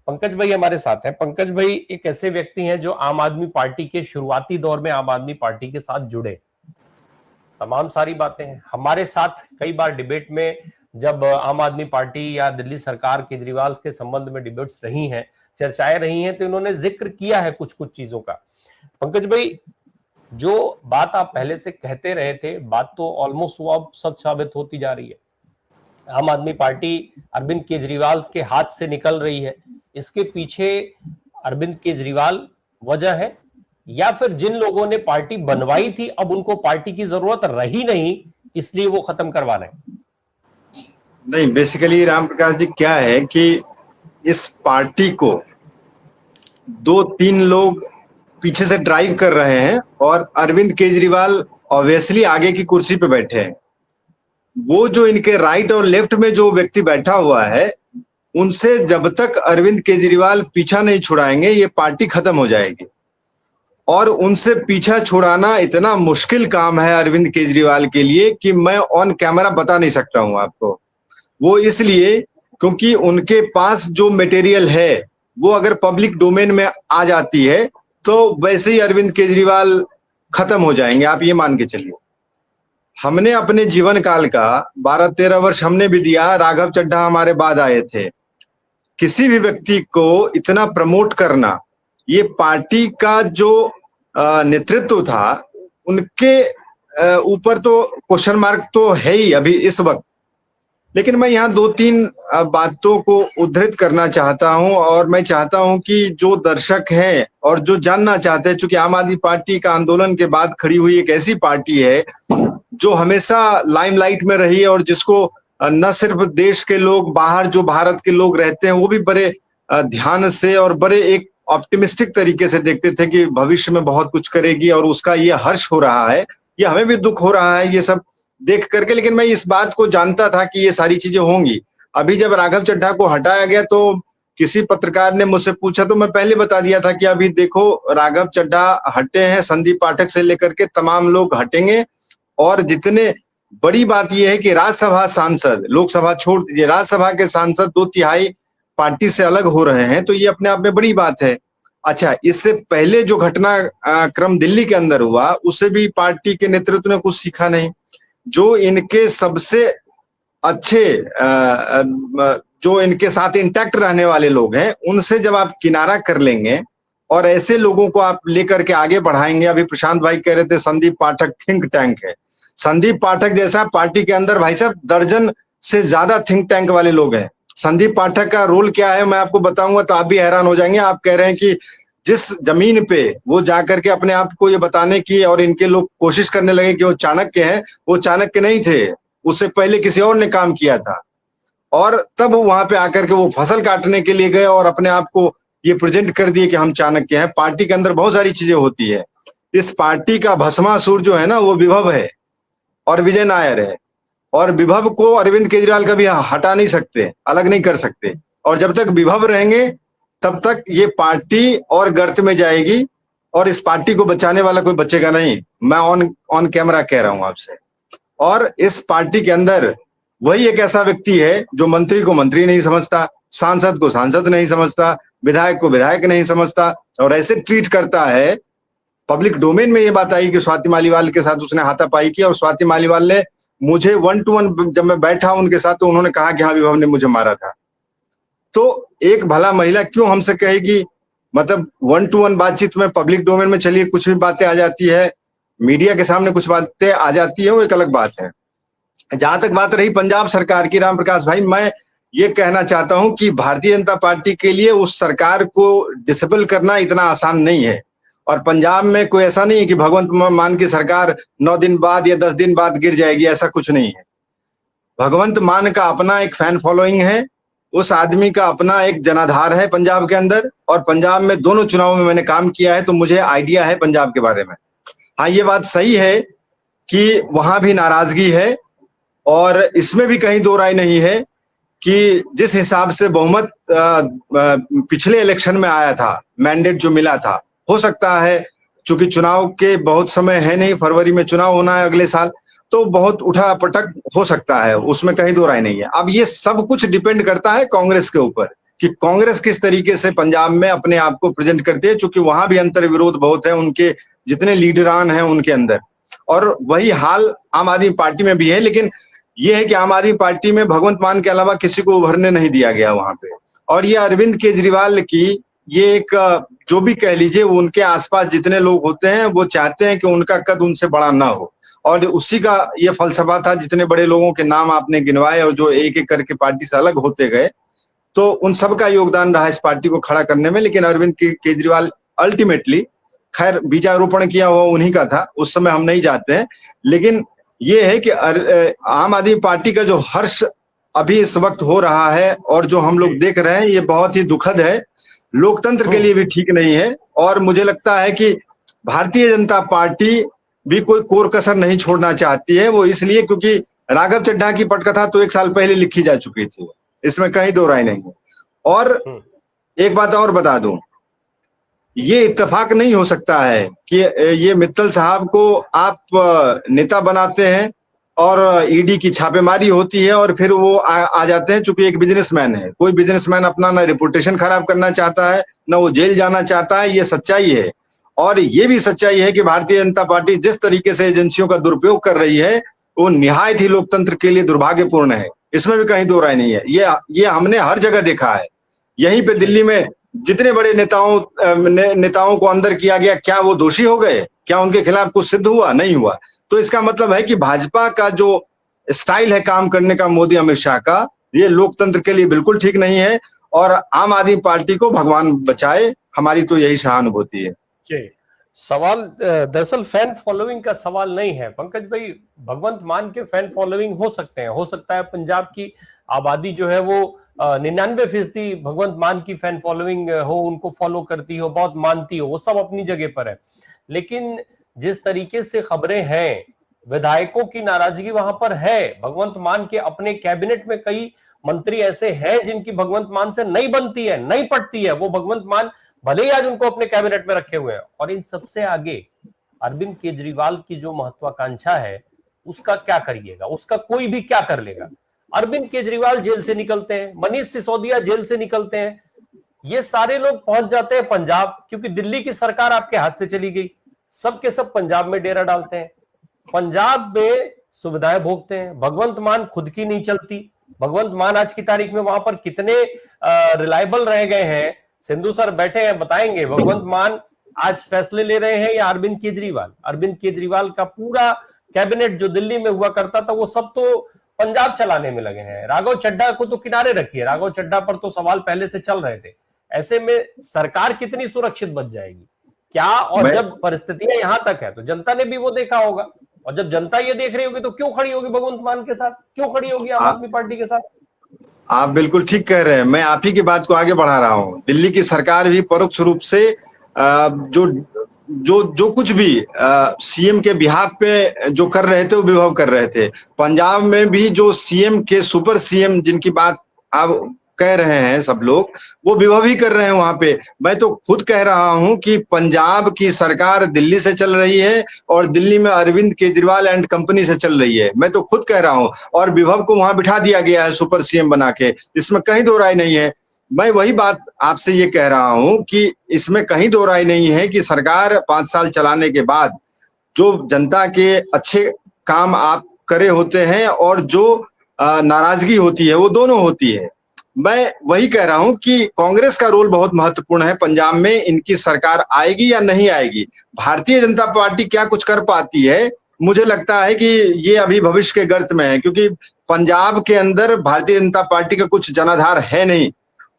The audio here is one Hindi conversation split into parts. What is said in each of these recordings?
पंकज भाई हमारे साथ हैं। पंकज भाई एक ऐसे व्यक्ति हैं जो आम आदमी पार्टी के शुरुआती दौर में आम आदमी पार्टी के साथ जुड़े, तमाम सारी बातें हैं हमारे साथ। कई बार डिबेट में जब आम आदमी पार्टी या दिल्ली सरकार केजरीवाल के संबंध में डिबेट्स रही हैं, चर्चाएं रही हैं, तो इन्होंने जिक्र किया है कुछ कुछ चीजों का। पंकज भाई, जो बात आप पहले से कहते रहे थे, बात तो ऑलमोस्ट वो अब सच साबित होती जा रही है। आम आदमी पार्टी अरविंद केजरीवाल के हाथ से निकल रही है। इसके पीछे अरविंद केजरीवाल वजह है, या फिर जिन लोगों ने पार्टी बनवाई थी अब उनको पार्टी की जरूरत रही नहीं इसलिए वो खत्म करवा रहे हैं? नहीं, बेसिकली राम प्रकाश जी क्या है कि इस पार्टी को 2-3 लोग पीछे से ड्राइव कर रहे हैं और अरविंद केजरीवाल ऑब्वियसली आगे की कुर्सी पे बैठे हैं। वो जो इनके राइट और लेफ्ट में जो व्यक्ति बैठा हुआ है, उनसे जब तक अरविंद केजरीवाल पीछा नहीं छुड़ाएंगे ये पार्टी खत्म हो जाएगी। और उनसे पीछा छुड़ाना इतना मुश्किल काम है अरविंद केजरीवाल के लिए कि मैं ऑन कैमरा बता नहीं सकता हूं आपको। वो इसलिए क्योंकि उनके पास जो मटेरियल है वो अगर पब्लिक डोमेन में आ जाती है तो वैसे ही अरविंद केजरीवाल खत्म हो जाएंगे, आप ये मान के चलिए। हमने अपने जीवन काल का 12-13 वर्ष हमने भी दिया। राघव चड्ढा हमारे बाद आए थे। किसी भी व्यक्ति को इतना प्रमोट करना, ये पार्टी का जो नेतृत्व था उनके ऊपर तो क्वेश्चन मार्क तो है ही अभी इस वक्त। लेकिन मैं यहाँ 2-3 बातों को उद्धृत करना चाहता हूं और मैं चाहता हूं कि जो दर्शक हैं और जो जानना चाहते हैं, चूंकि आम आदमी पार्टी का आंदोलन के बाद खड़ी हुई एक ऐसी पार्टी है जो हमेशा लाइमलाइट में रही है और जिसको न सिर्फ देश के लोग, बाहर जो भारत के लोग रहते हैं वो भी बड़े ध्यान से और बड़े एक ऑप्टिमिस्टिक तरीके से देखते थे कि भविष्य में बहुत कुछ करेगी, और उसका ये हर्ष हो रहा है, ये हमें भी दुख हो रहा है ये सब देख करके। लेकिन मैं इस बात को जानता था कि ये सारी चीजें होंगी। अभी जब राघव चड्ढा को हटाया गया तो किसी पत्रकार ने मुझसे पूछा तो मैं पहले बता दिया था कि अभी देखो राघव चड्ढा हटे हैं, संदीप पाठक से लेकर के तमाम लोग हटेंगे। और जितने बड़ी बात यह है कि राज्यसभा सांसद, लोकसभा छोड़ दीजिए, राज्यसभा के सांसद 2/3 पार्टी से अलग हो रहे हैं, तो ये अपने आप में बड़ी बात है। अच्छा, इससे पहले जो घटना क्रम दिल्ली के अंदर हुआ उससे भी पार्टी के नेतृत्व ने कुछ सीखा नहीं। जो इनके सबसे अच्छे जो इनके साथ इंटैक्ट रहने वाले लोग हैं उनसे जब आप किनारा कर लेंगे और ऐसे लोगों को आप लेकर के आगे बढ़ाएंगे। अभी प्रशांत भाई कह रहे थे संदीप पाठक थिंक टैंक है। संदीप पाठक जैसा पार्टी के अंदर भाई साहब दर्जन से ज्यादा थिंक टैंक वाले लोग हैं। संदीप पाठक का रोल क्या है मैं आपको बताऊंगा तो आप भी हैरान हो जाएंगे। आप कह रहे हैं कि जिस जमीन पे वो जाकर के अपने आप को ये बताने की और इनके लोग कोशिश करने लगे कि वो चाणक्य हैं, वो चाणक्य नहीं थे, उससे पहले किसी और ने काम किया था। और तब वहां पे आकर के वो फसल काटने के लिए गए और अपने आप को ये प्रेजेंट कर दिए कि हम चाणक्य हैं। पार्टी के अंदर बहुत सारी चीजें होती है। इस पार्टी का भस्मासुर जो है ना वो विभव है और विजय नायर है, और विभव को अरविंद केजरीवाल कभी हटा नहीं सकते, अलग नहीं कर सकते। और जब तक विभव रहेंगे तब तक ये पार्टी और गर्त में जाएगी और इस पार्टी को बचाने वाला कोई बचेगा नहीं। मैं ऑन कैमरा कह रहा हूं आपसे। और इस पार्टी के अंदर वही एक ऐसा व्यक्ति है जो मंत्री को मंत्री नहीं समझता, सांसद को सांसद नहीं समझता, विधायक को विधायक नहीं समझता और ऐसे ट्रीट करता है। पब्लिक डोमेन में ये बात आई कि स्वाति मालीवाल के साथ उसने हाथापाई की और स्वाति मालीवाल ने मुझे 1-to-1 जब मैं बैठा उनके साथ तो उन्होंने कहा कि हाँ विभव ने मुझे मारा था। तो एक भला महिला क्यों हमसे कहेगी, मतलब 1-to-1 बातचीत में पब्लिक डोमेन में चलिए कुछ भी बातें आ जाती है, मीडिया के सामने कुछ बातें आ जाती है, वो एक अलग बात है। जहां तक बात रही पंजाब सरकार की, राम प्रकाश भाई, मैं ये कहना चाहता हूं कि भारतीय जनता पार्टी के लिए उस सरकार को डिसेबल करना इतना आसान नहीं है। और पंजाब में कोई ऐसा नहीं है कि भगवंत मान की सरकार 9 दिन बाद या 10 दिन बाद गिर जाएगी, ऐसा कुछ नहीं है। भगवंत मान का अपना एक फैन फॉलोइंग है, उस आदमी का अपना एक जनाधार है पंजाब के अंदर। और पंजाब में दोनों चुनावों में मैंने काम किया है तो मुझे आइडिया है पंजाब के बारे में। हाँ, ये बात सही है कि वहां भी नाराजगी है और इसमें भी कहीं दो राय नहीं है कि जिस हिसाब से बहुमत पिछले इलेक्शन में आया था, मैंडेट जो मिला था, हो सकता है चूंकि चुनाव के बहुत समय है नहीं, फरवरी में चुनाव होना है अगले साल, तो बहुत उठा पटक हो सकता है, उसमें कहीं दो राय नहीं है। अब ये सब कुछ डिपेंड करता है कांग्रेस के ऊपर कि कांग्रेस किस तरीके से पंजाब में अपने आप को प्रेजेंट करती है, चूंकि वहां भी अंतर विरोध बहुत है उनके जितने लीडरान हैं उनके अंदर, और वही हाल आम आदमी पार्टी में भी है। लेकिन ये है कि आम आदमी पार्टी में भगवंत मान के अलावा किसी को उभरने नहीं दिया गया वहां पे। और ये अरविंद केजरीवाल की ये एक जो भी कह लीजिए, वो उनके आसपास जितने लोग होते हैं वो चाहते हैं कि उनका कद उनसे बड़ा ना हो, और उसी का ये फलसफा था। जितने बड़े लोगों के नाम आपने गिनवाए और जो एक एक करके पार्टी से अलग होते गए, तो उन सबका योगदान रहा इस पार्टी को खड़ा करने में। लेकिन अरविंद केजरीवाल अल्टीमेटली, खैर बीजारोपण किया हुआ उन्हीं का था, उस समय हम नहीं जाते हैं। लेकिन ये है कि आम आदमी पार्टी का जो हर्ष अभी इस वक्त हो रहा है और जो हम लोग देख रहे हैं, ये बहुत ही दुखद है, लोकतंत्र के लिए भी ठीक नहीं है। और मुझे लगता है कि भारतीय जनता पार्टी भी कोई कोर कसर नहीं छोड़ना चाहती है। वो इसलिए क्योंकि राघव चड्ढा की पटकथा तो 1 साल पहले लिखी जा चुकी थी, इसमें कहीं दो राय नहीं है। और एक बात और बता दूं, ये इत्तेफाक नहीं हो सकता है कि ये मित्तल साहब को आप नेता बनाते हैं और ईडी की छापेमारी होती है और फिर वो आ जाते हैं। चूंकि एक बिजनेसमैन है, कोई बिजनेसमैन अपना ना रेपुटेशन खराब करना चाहता है, ना वो जेल जाना चाहता है, ये सच्चाई है। और ये भी सच्चाई है कि भारतीय जनता पार्टी जिस तरीके से एजेंसियों का दुरुपयोग कर रही है, वो निहायत ही लोकतंत्र के लिए दुर्भाग्यपूर्ण है। इसमें भी कहीं दो राय नहीं है। ये हमने हर जगह देखा है। यहीं पे दिल्ली में जितने बड़े नेताओं को अंदर किया गया, क्या वो दोषी हो गए? क्या उनके खिलाफ कुछ सिद्ध हुआ? नहीं हुआ। तो इसका मतलब है कि भाजपा का जो स्टाइल है काम करने का, मोदी अमित शाह का, ये लोकतंत्र के लिए बिल्कुल ठीक नहीं है। और आम आदमी पार्टी को भगवान बचाए, हमारी तो यही सहानुभूति है। जी, सवाल दरअसल फैन फॉलोइंग का सवाल नहीं है पंकज भाई। भगवंत मान के फैन फॉलोइंग हो सकते हैं, हो सकता है पंजाब की आबादी जो है वो 99% भगवंत मान की फैन फॉलोइंग हो, उनको फॉलो करती हो, बहुत मानती हो, वो सब अपनी जगह पर है। लेकिन जिस तरीके से खबरें हैं, विधायकों की नाराजगी वहां पर है। भगवंत मान के अपने कैबिनेट में कई मंत्री ऐसे हैं जिनकी भगवंत मान से नहीं बनती है, नहीं पटती है। वो भगवंत मान भले ही आज उनको अपने कैबिनेट में रखे हुए हैं। और इन सबसे आगे अरविंद केजरीवाल की जो महत्वाकांक्षा है, उसका क्या करिएगा? उसका कोई भी क्या कर लेगा? अरविंद केजरीवाल जेल से निकलते हैं, मनीष सिसोदिया जेल से निकलते हैं, ये सारे लोग पहुंच जाते हैं पंजाब, क्योंकि दिल्ली की सरकार आपके हाथ से चली गई। सब के सब पंजाब में डेरा डालते हैं, पंजाब में सुविधाएं भोगते हैं। भगवंत मान खुद की नहीं चलती। भगवंत मान आज की तारीख में वहां पर कितने रिलायबल रह गए हैं, सिंधु सर बैठे हैं, बताएंगे। भगवंत मान आज फैसले ले रहे हैं या अरविंद केजरीवाल? अरविंद केजरीवाल का पूरा कैबिनेट जो दिल्ली में हुआ करता था, वो सब तो पंजाब चलाने में लगे हैं। राघव चड्ढा को तो किनारे रखिए, राघव चड्ढा पर तो सवाल पहले से चल रहे थे। ऐसे में सरकार कितनी सुरक्षित बच जाएगी क्या? और जब परिस्थितियां यहां तक है तो जनता ने भी वो देखा होगा, और जब जनता ये देख रही होगी तो क्यों खड़ी होगी भगवंत मान के साथ? क्यों खड़ी होगी आम आदमी पार्टी के साथ? आप बिल्कुल ठीक कह रहे हैं। मैं आप ही की बात को आगे बढ़ा रहा हूं। दिल्ली की सरकार भी परोक्ष रूप से जो जो जो कुछ भी सीएम के बिहाफ पे जो कर रहे थे, वो विभव कर रहे थे। पंजाब में भी जो सीएम के सुपर सीएम जिनकी बात आप कह रहे हैं सब लोग, वो विभव ही कर रहे हैं वहां पे। मैं तो खुद कह रहा हूं कि पंजाब की सरकार दिल्ली से चल रही है और दिल्ली में अरविंद केजरीवाल एंड कंपनी से चल रही है। मैं तो खुद कह रहा हूं, और विभव को वहां बिठा दिया गया है सुपर सीएम बना के, इसमें कहीं दो राय नहीं है। मैं वही बात आपसे ये कह रहा हूं कि इसमें कहीं दो राय नहीं है कि सरकार 5 साल चलाने के बाद जो जनता के अच्छे काम आप करे होते हैं और जो नाराजगी होती है, वो दोनों होती है। मैं वही कह रहा हूं कि कांग्रेस का रोल बहुत महत्वपूर्ण है पंजाब में। इनकी सरकार आएगी या नहीं आएगी, भारतीय जनता पार्टी क्या कुछ कर पाती है, मुझे लगता है कि ये अभी भविष्य के गर्त में है, क्योंकि पंजाब के अंदर भारतीय जनता पार्टी का कुछ जनाधार है नहीं।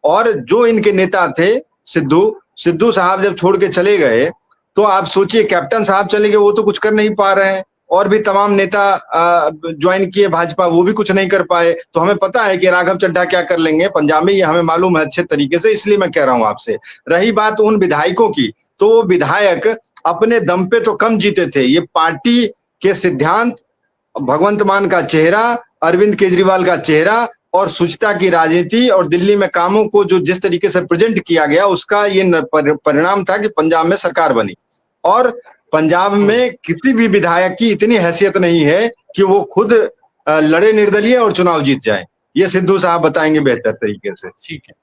और जो इनके नेता थे, सिद्धू साहब जब छोड़ के चले गए, तो आप सोचिए कैप्टन साहब चले गए, वो तो कुछ कर नहीं पा रहे हैं। और भी तमाम नेता ज्वाइन किए भाजपा, वो भी कुछ नहीं कर पाए। तो हमें पता है कि राघव चड्ढा क्या कर लेंगे पंजाब में, ये हमें मालूम है अच्छे तरीके से। इसलिए मैं कह रहा हूं आपसे। रही बात उन विधायकों की, तो वो विधायक अपने दम पे तो कम जीते थे। ये पार्टी के सिद्धांत, भगवंत मान का चेहरा, अरविंद केजरीवाल का चेहरा और शुचिता की राजनीति और दिल्ली में कामों को जो जिस तरीके से प्रेजेंट किया गया, उसका ये परिणाम था कि पंजाब में सरकार बनी। और पंजाब में किसी भी विधायक की इतनी हैसियत नहीं है कि वो खुद लड़े निर्दलीय और चुनाव जीत जाए। ये सिद्धू साहब बताएंगे बेहतर तरीके से। ठीक है।